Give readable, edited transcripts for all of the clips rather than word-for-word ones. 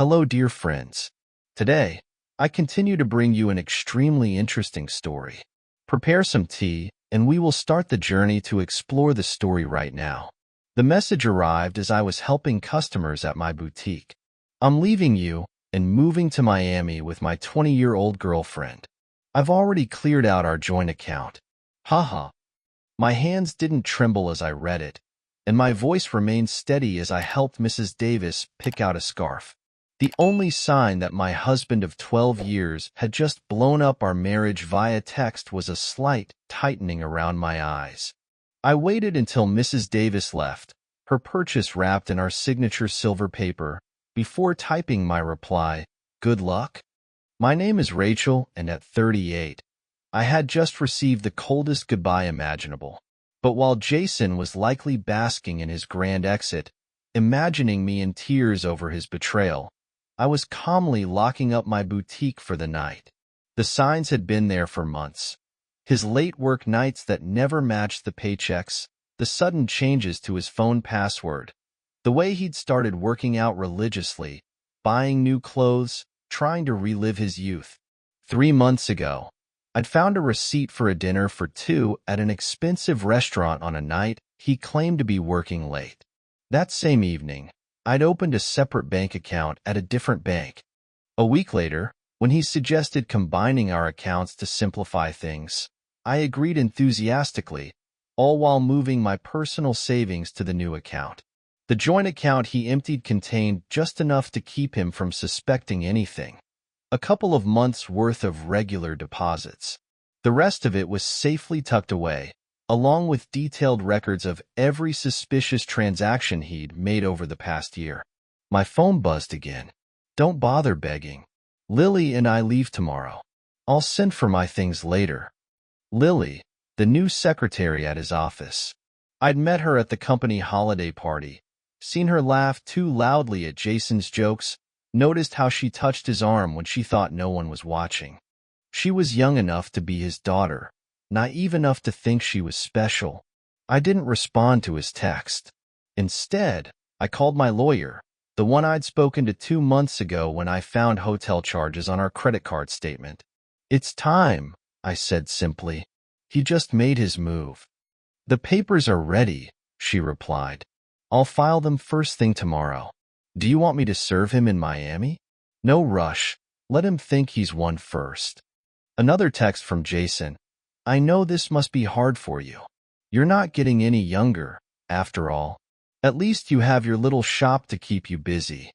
Hello, dear friends. Today, I continue to bring you an extremely interesting story. Prepare some tea, and we will start the journey to explore the story right now. The message arrived as I was helping customers at my boutique. I'm leaving you and moving to Miami with my 20-year-old girlfriend. I've already cleared out our joint account. Haha. My hands didn't tremble as I read it, and my voice remained steady as I helped Mrs. Davis pick out a scarf. The only sign that my husband of 12 years had just blown up our marriage via text was a slight tightening around my eyes. I waited until Mrs. Davis left, her purchase wrapped in our signature silver paper, before typing my reply, "Good luck?" My name is Rachel, and at 38, I had just received the coldest goodbye imaginable. But while Jason was likely basking in his grand exit, imagining me in tears over his betrayal, I was calmly locking up my boutique for the night. The signs had been there for months. His late work nights that never matched the paychecks, the sudden changes to his phone password, the way he'd started working out religiously, buying new clothes, trying to relive his youth. 3 months ago, I'd found a receipt for a dinner for two at an expensive restaurant on a night he claimed to be working late. That same evening, I'd opened a separate bank account at a different bank. A week later, when he suggested combining our accounts to simplify things, I agreed enthusiastically, all while moving my personal savings to the new account. The joint account he emptied contained just enough to keep him from suspecting anything. A couple of months' worth of regular deposits. The rest of it was safely tucked away, along with detailed records of every suspicious transaction he'd made over the past year. My phone buzzed again. "Don't bother begging. Lily and I leave tomorrow. I'll send for my things later." Lily, the new secretary at his office. I'd met her at the company holiday party, seen her laugh too loudly at Jason's jokes, noticed how she touched his arm when she thought no one was watching. She was young enough to be his daughter, naive enough to think she was special. I didn't respond to his text. Instead, I called my lawyer, the one I'd spoken to 2 months ago when I found hotel charges on our credit card statement. "It's time," I said simply. "He just made his move." "The papers are ready," she replied. "I'll file them first thing tomorrow. Do you want me to serve him in Miami?" "No rush. Let him think he's won first." Another text from Jason. "I know this must be hard for you. You're not getting any younger, after all. At least you have your little shop to keep you busy."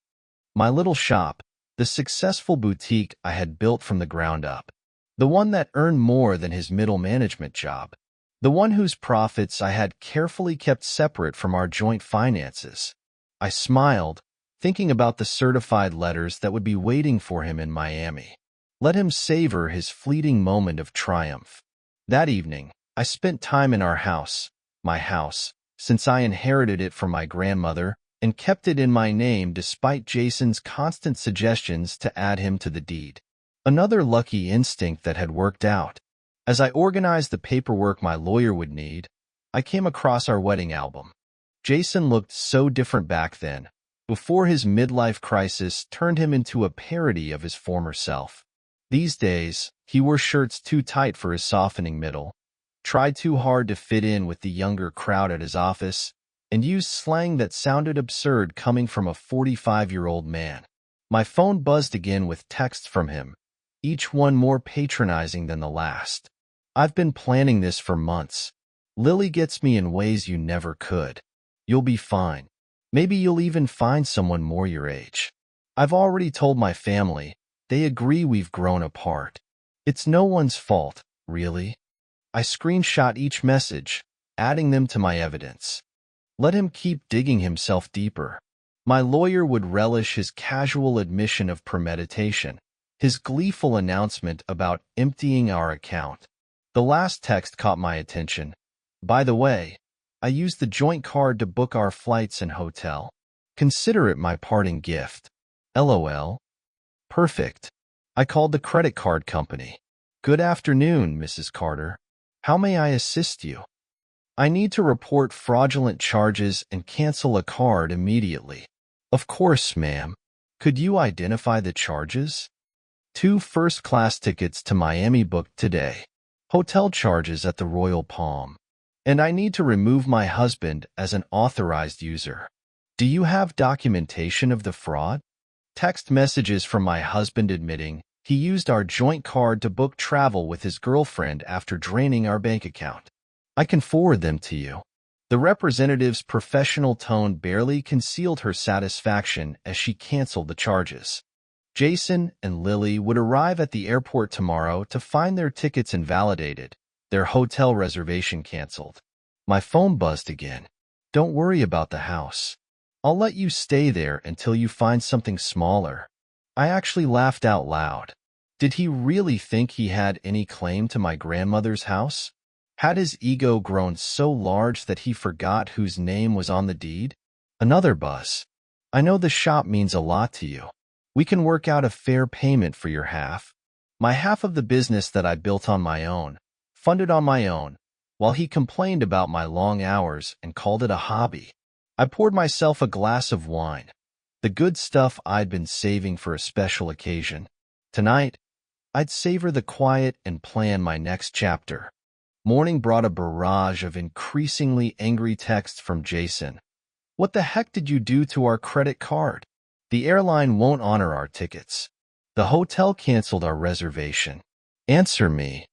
My little shop, the successful boutique I had built from the ground up. The one that earned more than his middle management job. The one whose profits I had carefully kept separate from our joint finances. I smiled, thinking about the certified letters that would be waiting for him in Miami. Let him savor his fleeting moment of triumph. That evening, I spent time in our house, my house, since I inherited it from my grandmother, and kept it in my name despite Jason's constant suggestions to add him to the deed. Another lucky instinct that had worked out. As I organized the paperwork my lawyer would need, I came across our wedding album. Jason looked so different back then, before his midlife crisis turned him into a parody of his former self. These days, he wore shirts too tight for his softening middle, tried too hard to fit in with the younger crowd at his office, and used slang that sounded absurd coming from a 45-year-old man. My phone buzzed again with texts from him, each one more patronizing than the last. "I've been planning this for months. Lily gets me in ways you never could. You'll be fine. Maybe you'll even find someone more your age. I've already told my family. They agree we've grown apart. It's no one's fault, really." I screenshot each message, adding them to my evidence. Let him keep digging himself deeper. My lawyer would relish his casual admission of premeditation, his gleeful announcement about emptying our account. The last text caught my attention. "By the way, I used the joint card to book our flights and hotel. Consider it my parting gift. LOL. Perfect. I called the credit card company. Good afternoon, Mrs. Carter. How may I assist you? I need to report fraudulent charges and cancel a card immediately. Of course, ma'am. Could you identify the charges? 2 first-class tickets to Miami booked today. Hotel charges at the Royal Palm. And I need to remove my husband as an authorized user. Do you have documentation of the fraud? Text messages from my husband admitting he used our joint card to book travel with his girlfriend after draining our bank account. I can forward them to you. The representative's professional tone barely concealed her satisfaction as she canceled the charges. Jason and Lily would arrive at the airport tomorrow to find their tickets invalidated, their hotel reservation canceled. My phone buzzed again. Don't worry about the house. I'll let you stay there until you find something smaller. I actually laughed out loud. Did he really think he had any claim to my grandmother's house? Had his ego grown so large that he forgot whose name was on the deed? Another buzz. I know the shop means a lot to you. We can work out a fair payment for your half. My half of the business that I built on my own, funded on my own, while he complained about my long hours and called it a hobby. I poured myself a glass of wine, the good stuff I'd been saving for a special occasion. Tonight, I'd savor the quiet and plan my next chapter. Morning brought a barrage of increasingly angry texts from Jason. What the heck did you do to our credit card? The airline won't honor our tickets. The hotel canceled our reservation. Answer me.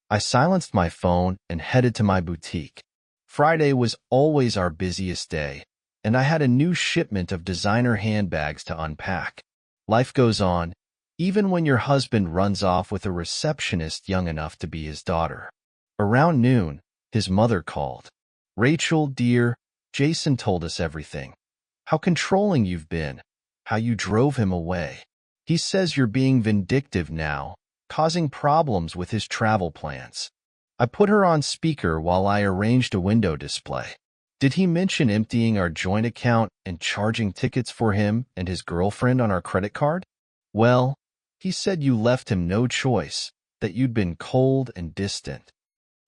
I silenced my phone and headed to my boutique. Friday was always our busiest day, and I had a new shipment of designer handbags to unpack. Life goes on, even when your husband runs off with a receptionist young enough to be his daughter. Around noon, his mother called. Rachel, dear, Jason told us everything. How controlling you've been. How you drove him away. He says you're being vindictive now, causing problems with his travel plans. I put her on speaker while I arranged a window display. Did he mention emptying our joint account and charging tickets for him and his girlfriend on our credit card? Well, he said you left him no choice, that you'd been cold and distant.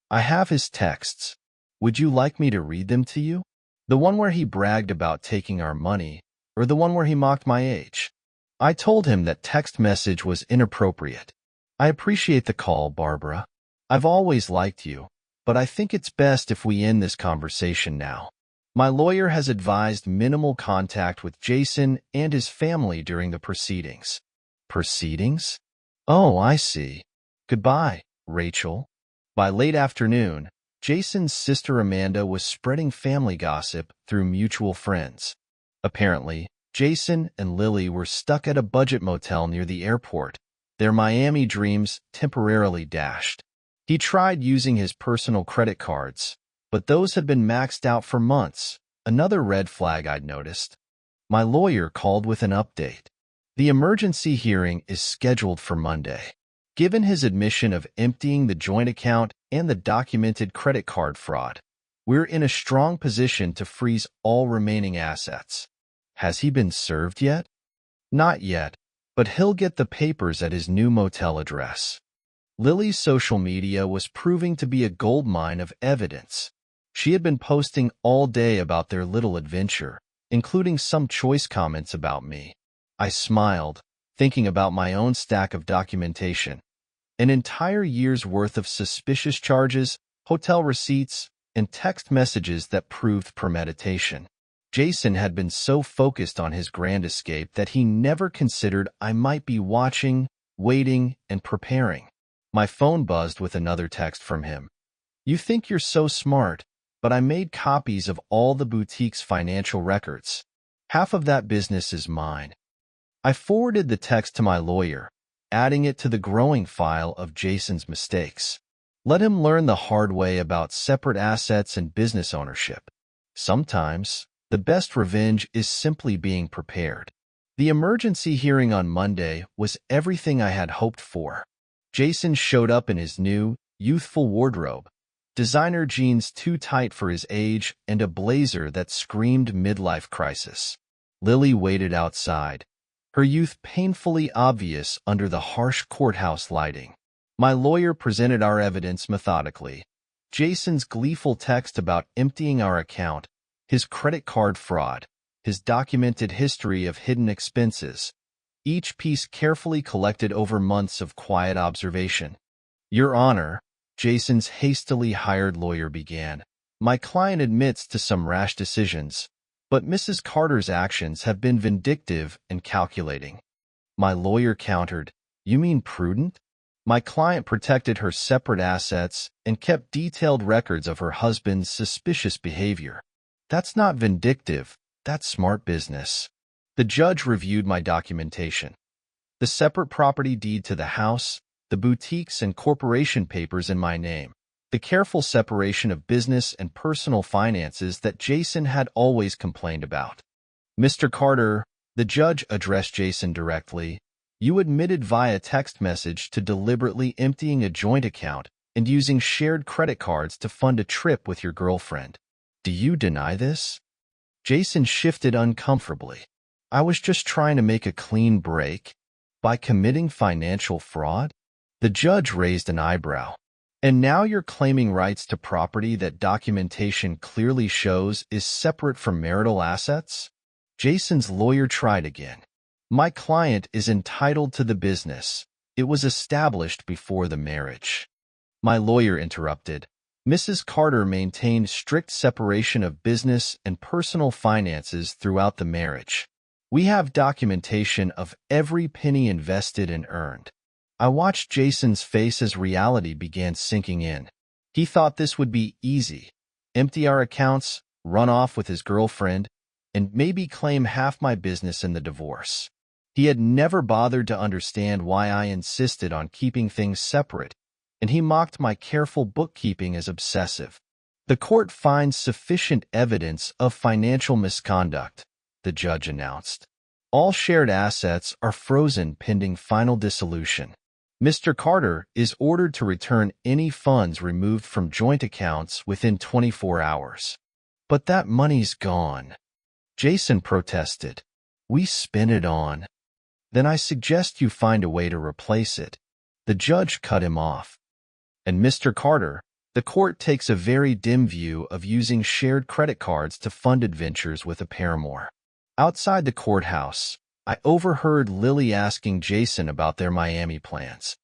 I have his texts. Would you like me to read them to you? The one where he bragged about taking our money, or the one where he mocked my age? I told him that text message was inappropriate. I appreciate the call, Barbara. I've always liked you, but I think it's best if we end this conversation now. My lawyer has advised minimal contact with Jason and his family during the proceedings. Proceedings? Oh, I see. Goodbye, Rachel. By late afternoon, Jason's sister Amanda was spreading family gossip through mutual friends. Apparently, Jason and Lily were stuck at a budget motel near the airport, their Miami dreams temporarily dashed. He tried using his personal credit cards, but those had been maxed out for months, another red flag I'd noticed. My lawyer called with an update. The emergency hearing is scheduled for Monday. Given his admission of emptying the joint account and the documented credit card fraud, we're in a strong position to freeze all remaining assets. Has he been served yet? Not yet, but he'll get the papers at his new motel address. Lily's social media was proving to be a goldmine of evidence. She had been posting all day about their little adventure, including some choice comments about me. I smiled, thinking about my own stack of documentation. An entire year's worth of suspicious charges, hotel receipts, and text messages that proved premeditation. Jason had been so focused on his grand escape that he never considered I might be watching, waiting, and preparing. My phone buzzed with another text from him. You think you're so smart, but I made copies of all the boutique's financial records. Half of that business is mine. I forwarded the text to my lawyer, adding it to the growing file of Jason's mistakes. Let him learn the hard way about separate assets and business ownership. Sometimes, the best revenge is simply being prepared. The emergency hearing on Monday was everything I had hoped for. Jason showed up in his new, youthful wardrobe, designer jeans too tight for his age and a blazer that screamed midlife crisis. Lily waited outside, her youth painfully obvious under the harsh courthouse lighting. My lawyer presented our evidence methodically. Jason's gleeful text about emptying our account, his credit card fraud, his documented history of hidden expenses, each piece carefully collected over months of quiet observation. Your Honor, Jason's hastily hired lawyer began. My client admits to some rash decisions, but Mrs. Carter's actions have been vindictive and calculating. My lawyer countered, You mean prudent? My client protected her separate assets and kept detailed records of her husband's suspicious behavior. That's not vindictive, that's smart business. The judge reviewed my documentation. The separate property deed to the house, the boutiques and corporation papers in my name, the careful separation of business and personal finances that Jason had always complained about. Mr. Carter, the judge addressed Jason directly, you admitted via text message to deliberately emptying a joint account and using shared credit cards to fund a trip with your girlfriend. Do you deny this? Jason shifted uncomfortably. I was just trying to make a clean break. By committing financial fraud? The judge raised an eyebrow. And now you're claiming rights to property that documentation clearly shows is separate from marital assets? Jason's lawyer tried again. My client is entitled to the business. It was established before the marriage. My lawyer interrupted. Mrs. Carter maintained strict separation of business and personal finances throughout the marriage. We have documentation of every penny invested and earned. I watched Jason's face as reality began sinking in. He thought this would be easy. Empty our accounts, run off with his girlfriend, and maybe claim half my business in the divorce. He had never bothered to understand why I insisted on keeping things separate, and he mocked my careful bookkeeping as obsessive. The court finds sufficient evidence of financial misconduct, the judge announced. All shared assets are frozen pending final dissolution. Mr. Carter is ordered to return any funds removed from joint accounts within 24 hours. But that money's gone. Jason protested. We spent it on. Then I suggest you find a way to replace it. The judge cut him off. And Mr. Carter, the court takes a very dim view of using shared credit cards to fund adventures with a paramour. Outside the courthouse, I overheard Lily asking Jason about their Miami plans.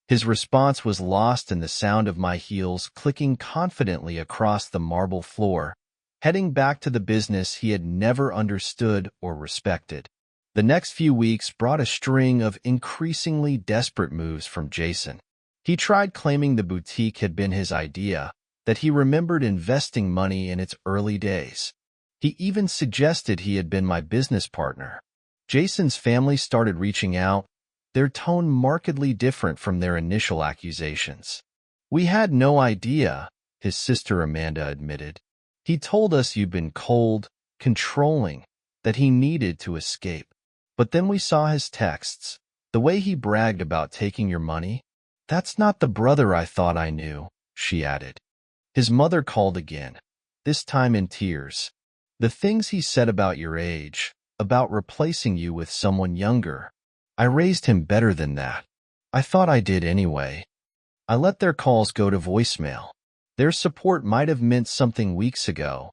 His response was lost in the sound of my heels clicking confidently across the marble floor, heading back to the business he had never understood or respected. The next few weeks brought a string of increasingly desperate moves from Jason. He tried claiming the boutique had been his idea, that he remembered investing money in its early days. He even suggested he had been my business partner. Jason's family started reaching out, their tone markedly different from their initial accusations. We had no idea, his sister Amanda admitted. He told us you'd been cold, controlling, that he needed to escape. But then we saw his texts, the way he bragged about taking your money. That's not the brother I thought I knew, she added. His mother called again, this time in tears. The things he said about your age, about replacing you with someone younger. I raised him better than that. I thought I did anyway. I let their calls go to voicemail. Their support might have meant something weeks ago,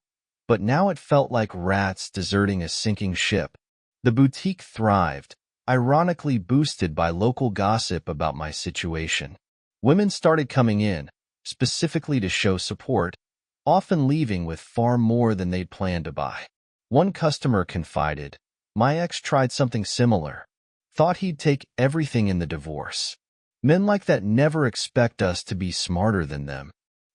but now it felt like rats deserting a sinking ship. The boutique thrived, ironically boosted by local gossip about my situation. Women started coming in, specifically to show support, often leaving with far more than they'd planned to buy. One customer confided, my ex tried something similar. Thought he'd take everything in the divorce. Men like that never expect us to be smarter than them.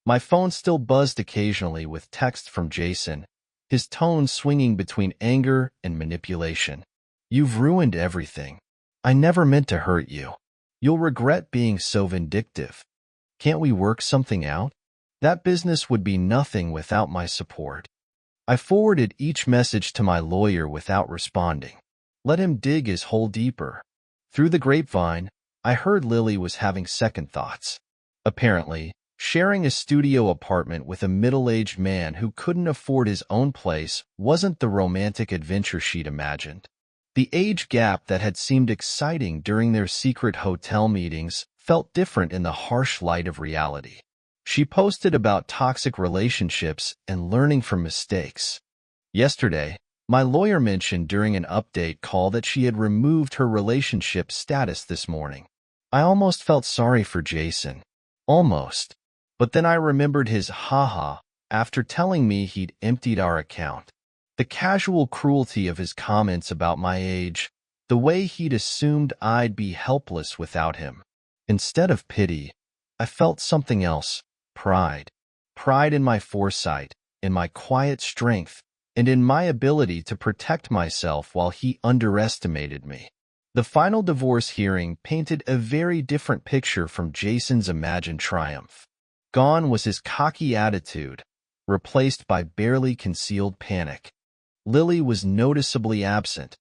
My phone still buzzed occasionally with text from Jason, his tone swinging between anger and manipulation. You've ruined everything. I never meant to hurt you. You'll regret being so vindictive. Can't we work something out? That business would be nothing without my support. I forwarded each message to my lawyer without responding. Let him dig his hole deeper. Through the grapevine, I heard Lily was having second thoughts. Apparently, sharing a studio apartment with a middle-aged man who couldn't afford his own place wasn't the romantic adventure she'd imagined. The age gap that had seemed exciting during their secret hotel meetings felt different in the harsh light of reality. She posted about toxic relationships and learning from mistakes. Yesterday, My lawyer mentioned during an update call that she had removed her relationship status this morning. I almost felt sorry for Jason. Almost. But then I remembered his haha after telling me he'd emptied our account. The casual cruelty of his comments about my age, the way he'd assumed I'd be helpless without him. Instead of pity, I felt something else, pride. Pride in my foresight, in my quiet strength, and in my ability to protect myself while he underestimated me. The final divorce hearing painted a very different picture from Jason's imagined triumph. Gone was his cocky attitude, replaced by barely concealed panic. Lily was noticeably absent.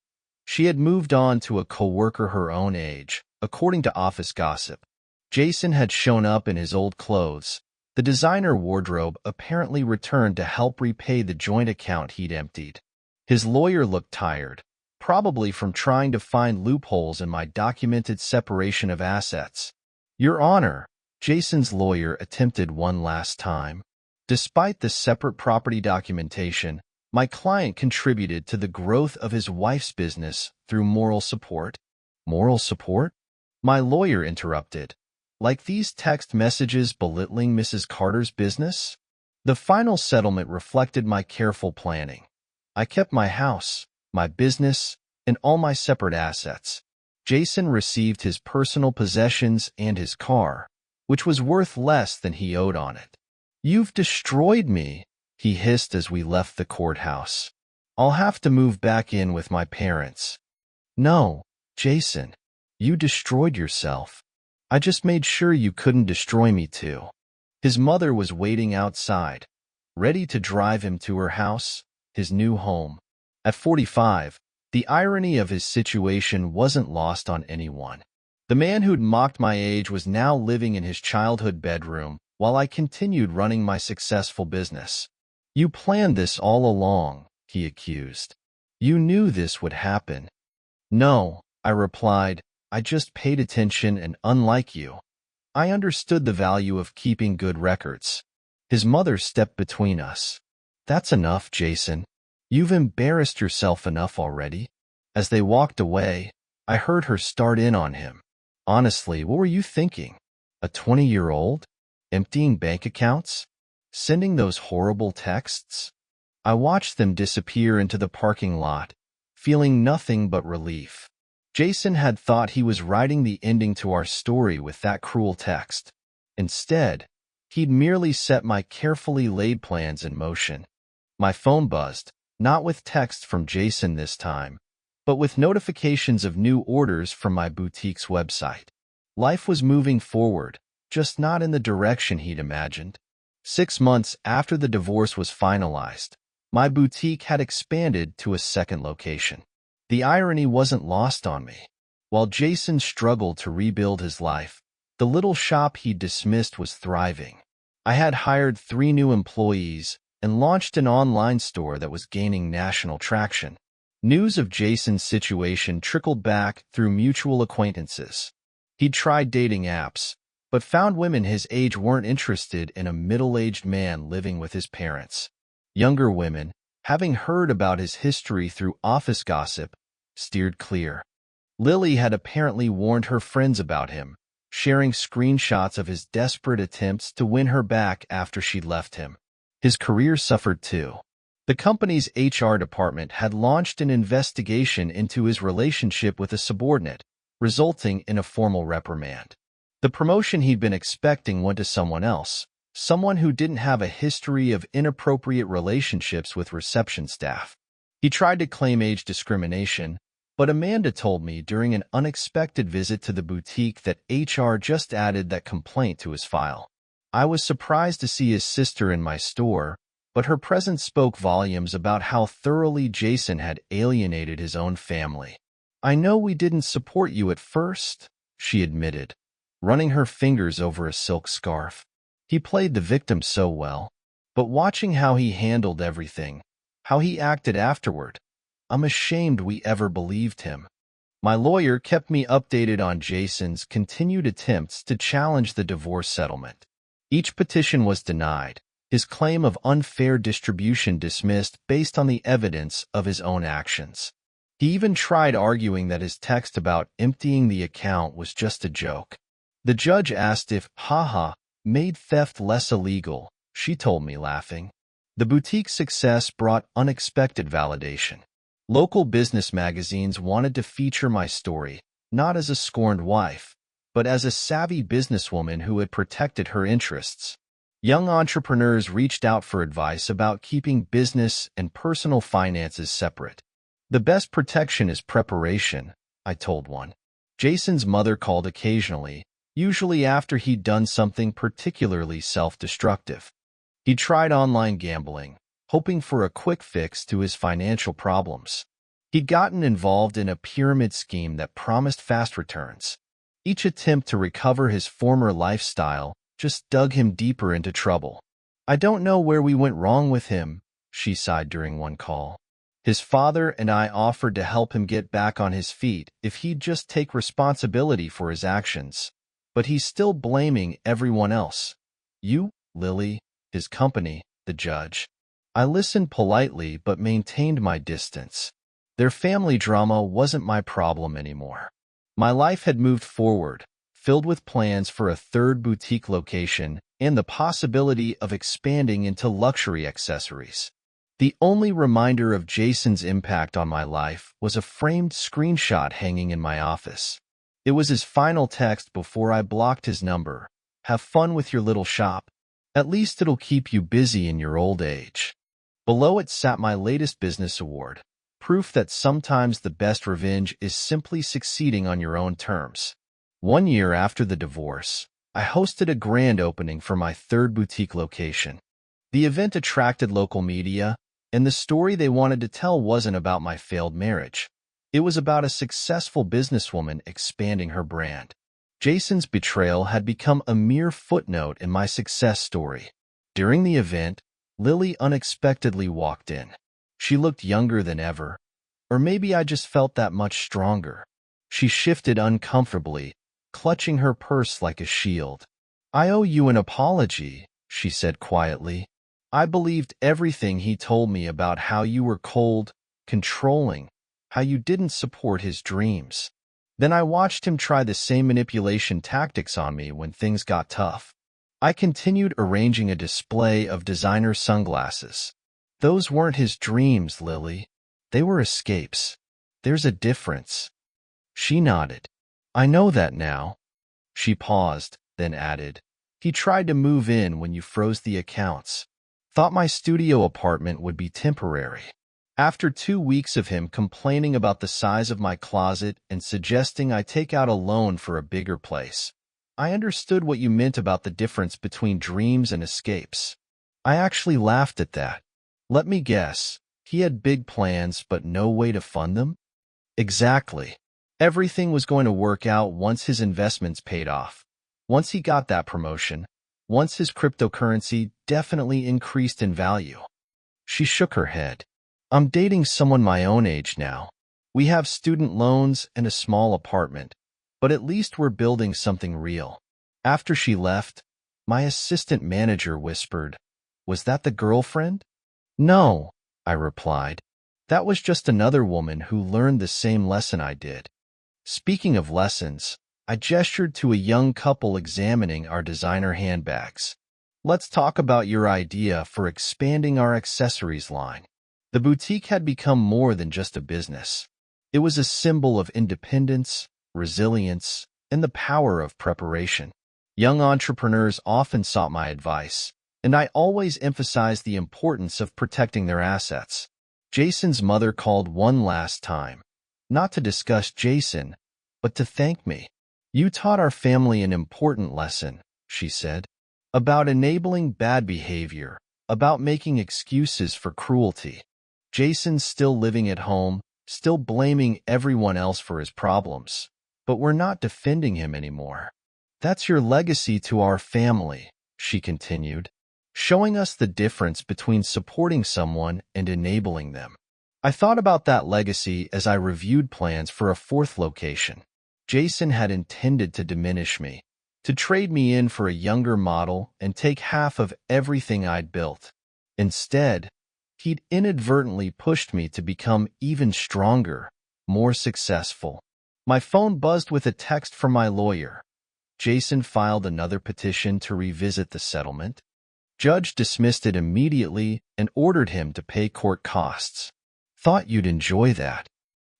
She had moved on to a coworker her own age, according to office gossip. Jason had shown up in his old clothes. The designer wardrobe apparently returned to help repay the joint account he'd emptied. His lawyer looked tired, probably from trying to find loopholes in my documented separation of assets. Your Honor, Jason's lawyer attempted one last time. Despite the separate property documentation, my client contributed to the growth of his wife's business through moral support. Moral support? My lawyer interrupted. Like these text messages belittling Mrs. Carter's business? The final settlement reflected my careful planning. I kept my house, my business, and all my separate assets. Jason received his personal possessions and his car, which was worth less than he owed on it. You've destroyed me, he hissed as we left the courthouse. I'll have to move back in with my parents. No, Jason, you destroyed yourself. I just made sure you couldn't destroy me too. His mother was waiting outside, ready to drive him to her house, his new home. At 45, the irony of his situation wasn't lost on anyone. The man who'd mocked my age was now living in his childhood bedroom while I continued running my successful business. You planned this all along, he accused. You knew this would happen. No, I replied. I just paid attention, and unlike you, I understood the value of keeping good records. His mother stepped between us. That's enough, Jason. You've embarrassed yourself enough already. As they walked away, I heard her start in on him. Honestly, what were you thinking? A 20-year-old? Emptying bank accounts? Sending those horrible texts? I watched them disappear into the parking lot, feeling nothing but relief. Jason had thought he was writing the ending to our story with that cruel text. Instead, he'd merely set my carefully laid plans in motion. My phone buzzed, not with text from Jason this time, but with notifications of new orders from my boutique's website. Life was moving forward, just not in the direction he'd imagined. 6 months after the divorce was finalized, my boutique had expanded to a second location. The irony wasn't lost on me. While Jason struggled to rebuild his life, the little shop he'd dismissed was thriving. I had hired 3 new employees and launched an online store that was gaining national traction. News of Jason's situation trickled back through mutual acquaintances. He'd tried dating apps, but found women his age weren't interested in a middle-aged man living with his parents. Younger women, having heard about his history through office gossip, steered clear. Lily had apparently warned her friends about him, sharing screenshots of his desperate attempts to win her back after she'd left him. His career suffered too. The company's HR department had launched an investigation into his relationship with a subordinate, resulting in a formal reprimand. The promotion he'd been expecting went to someone else, someone who didn't have a history of inappropriate relationships with reception staff. He tried to claim age discrimination, but Amanda told me during an unexpected visit to the boutique that HR just added that complaint to his file. I was surprised to see his sister in my store, but her presence spoke volumes about how thoroughly Jason had alienated his own family. I know we didn't support you at first, she admitted, running her fingers over a silk scarf. He played the victim so well, but watching how he handled everything, how he acted afterward, I'm ashamed we ever believed him. My lawyer kept me updated on Jason's continued attempts to challenge the divorce settlement. Each petition was denied, his claim of unfair distribution dismissed based on the evidence of his own actions. He even tried arguing that his text about emptying the account was just a joke. The judge asked if, haha, made theft less illegal. She told me, laughing. The boutique's success brought unexpected validation. Local business magazines wanted to feature my story, not as a scorned wife, but as a savvy businesswoman who had protected her interests. Young entrepreneurs reached out for advice about keeping business and personal finances separate. The best protection is preparation, I told one. Jason's mother called occasionally, usually after he'd done something particularly self-destructive. He tried online gambling, hoping for a quick fix to his financial problems. He'd gotten involved in a pyramid scheme that promised fast returns. Each attempt to recover his former lifestyle just dug him deeper into trouble. I don't know where we went wrong with him, she sighed during one call. His father and I offered to help him get back on his feet if he'd just take responsibility for his actions. But he's still blaming everyone else. You, Lily, his company, the judge. I listened politely but maintained my distance. Their family drama wasn't my problem anymore. My life had moved forward, filled with plans for a third boutique location and the possibility of expanding into luxury accessories. The only reminder of Jason's impact on my life was a framed screenshot hanging in my office. It was his final text before I blocked his number. Have fun with your little shop. At least it'll keep you busy in your old age. Below it sat my latest business award, proof that sometimes the best revenge is simply succeeding on your own terms. 1 year after the divorce, I hosted a grand opening for my third boutique location. The event attracted local media, and the story they wanted to tell wasn't about my failed marriage. It was about a successful businesswoman expanding her brand. Jason's betrayal had become a mere footnote in my success story. During the event, Lily unexpectedly walked in. She looked younger than ever, or maybe I just felt that much stronger. She shifted uncomfortably, clutching her purse like a shield. I owe you an apology, she said quietly. I believed everything he told me about how you were cold, controlling, how you didn't support his dreams. Then I watched him try the same manipulation tactics on me when things got tough. I continued arranging a display of designer sunglasses. Those weren't his dreams, Lily. They were escapes. There's a difference. She nodded. I know that now. She paused, then added, he tried to move in when you froze the accounts. Thought my studio apartment would be temporary. After 2 weeks of him complaining about the size of my closet and suggesting I take out a loan for a bigger place, I understood what you meant about the difference between dreams and escapes. I actually laughed at that. Let me guess, he had big plans but no way to fund them? Exactly. Everything was going to work out once his investments paid off. Once he got that promotion, once his cryptocurrency definitely increased in value. She shook her head. I'm dating someone my own age now. We have student loans and a small apartment, but at least we're building something real. After she left, my assistant manager whispered, was that the girlfriend? No, I replied. That was just another woman who learned the same lesson I did. Speaking of lessons, I gestured to a young couple examining our designer handbags. Let's talk about your idea for expanding our accessories line. The boutique had become more than just a business. It was a symbol of independence, resilience, and the power of preparation. Young entrepreneurs often sought my advice, and I always emphasized the importance of protecting their assets. Jason's mother called one last time, not to discuss Jason, but to thank me. You taught our family an important lesson, she said, about enabling bad behavior, about making excuses for cruelty. Jason's still living at home, still blaming everyone else for his problems, but we're not defending him anymore. That's your legacy to our family, she continued, showing us the difference between supporting someone and enabling them. I thought about that legacy as I reviewed plans for a fourth location. Jason had intended to diminish me, to trade me in for a younger model and take half of everything I'd built. Instead, he'd inadvertently pushed me to become even stronger, more successful. My phone buzzed with a text from my lawyer. Jason filed another petition to revisit the settlement. Judge dismissed it immediately and ordered him to pay court costs. Thought you'd enjoy that.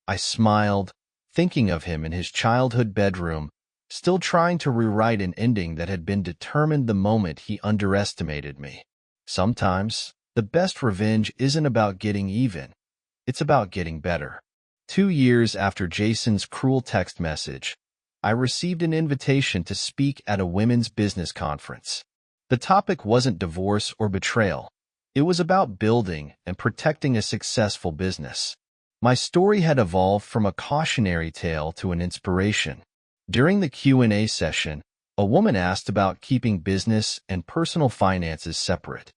I smiled, thinking of him in his childhood bedroom, still trying to rewrite an ending that had been determined the moment he underestimated me. Sometimes, the best revenge isn't about getting even. It's about getting better. 2 years after Jason's cruel text message, I received an invitation to speak at a women's business conference. The topic wasn't divorce or betrayal. It was about building and protecting a successful business. My story had evolved from a cautionary tale to an inspiration. During the Q&A session, a woman asked about keeping business and personal finances separate.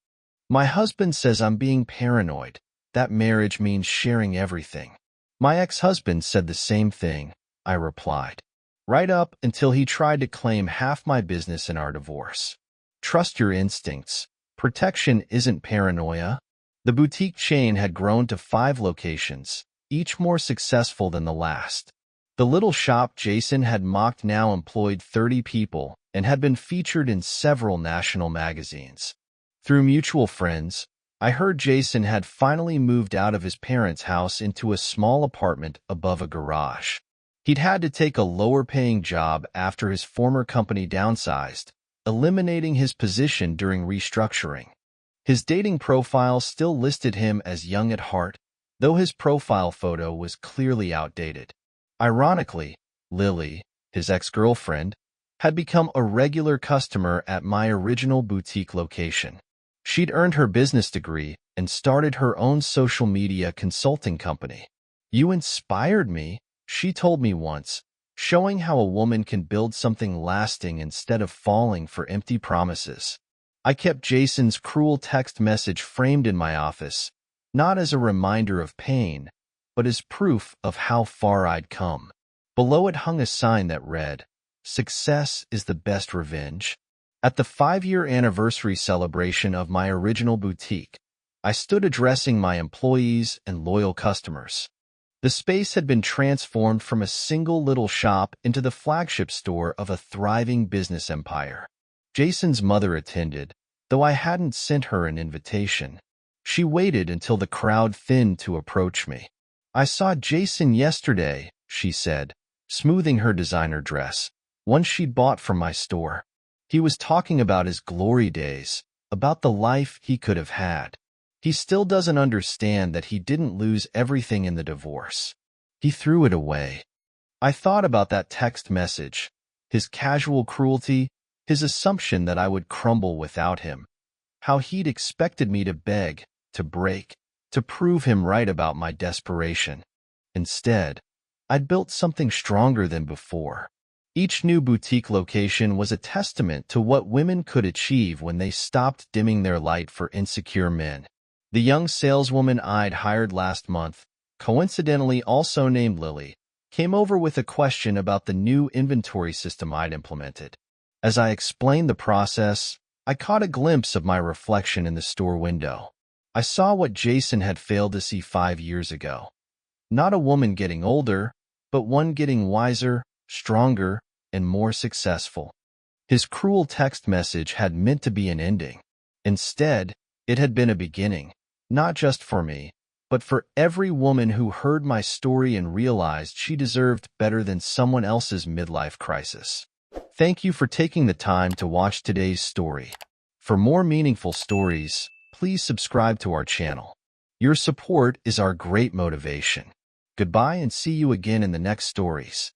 My husband says I'm being paranoid. That marriage means sharing everything. My ex-husband said the same thing, I replied. Right up until he tried to claim half my business in our divorce. Trust your instincts. Protection isn't paranoia. The boutique chain had grown to 5 locations, each more successful than the last. The little shop Jason had mocked now employed 30 people and had been featured in several national magazines. Through mutual friends, I heard Jason had finally moved out of his parents' house into a small apartment above a garage. He'd had to take a lower-paying job after his former company downsized, eliminating his position during restructuring. His dating profile still listed him as young at heart, though his profile photo was clearly outdated. Ironically, Lily, his ex-girlfriend, had become a regular customer at my original boutique location. She'd earned her business degree and started her own social media consulting company. "You inspired me," she told me once, showing how a woman can build something lasting instead of falling for empty promises. I kept Jason's cruel text message framed in my office, not as a reminder of pain, but as proof of how far I'd come. Below it hung a sign that read, "Success is the best revenge." At the 5-year anniversary celebration of my original boutique, I stood addressing my employees and loyal customers. The space had been transformed from a single little shop into the flagship store of a thriving business empire. Jason's mother attended, though I hadn't sent her an invitation. She waited until the crowd thinned to approach me. "I saw Jason yesterday," she said, smoothing her designer dress, one she'd bought from my store. "He was talking about his glory days, about the life he could have had. He still doesn't understand that he didn't lose everything in the divorce. He threw it away." I thought about that text message, his casual cruelty, his assumption that I would crumble without him, how he'd expected me to beg, to break, to prove him right about my desperation. Instead, I'd built something stronger than before. Each new boutique location was a testament to what women could achieve when they stopped dimming their light for insecure men. The young saleswoman I'd hired last month, coincidentally also named Lily, came over with a question about the new inventory system I'd implemented. As I explained the process, I caught a glimpse of my reflection in the store window. I saw what Jason had failed to see 5 years ago. Not a woman getting older, but one getting wiser, stronger, and more successful. His cruel text message had meant to be an ending. Instead, it had been a beginning, not just for me, but for every woman who heard my story and realized she deserved better than someone else's midlife crisis. Thank you for taking the time to watch today's story. For more meaningful stories, please subscribe to our channel. Your support is our great motivation. Goodbye and see you again in the next stories.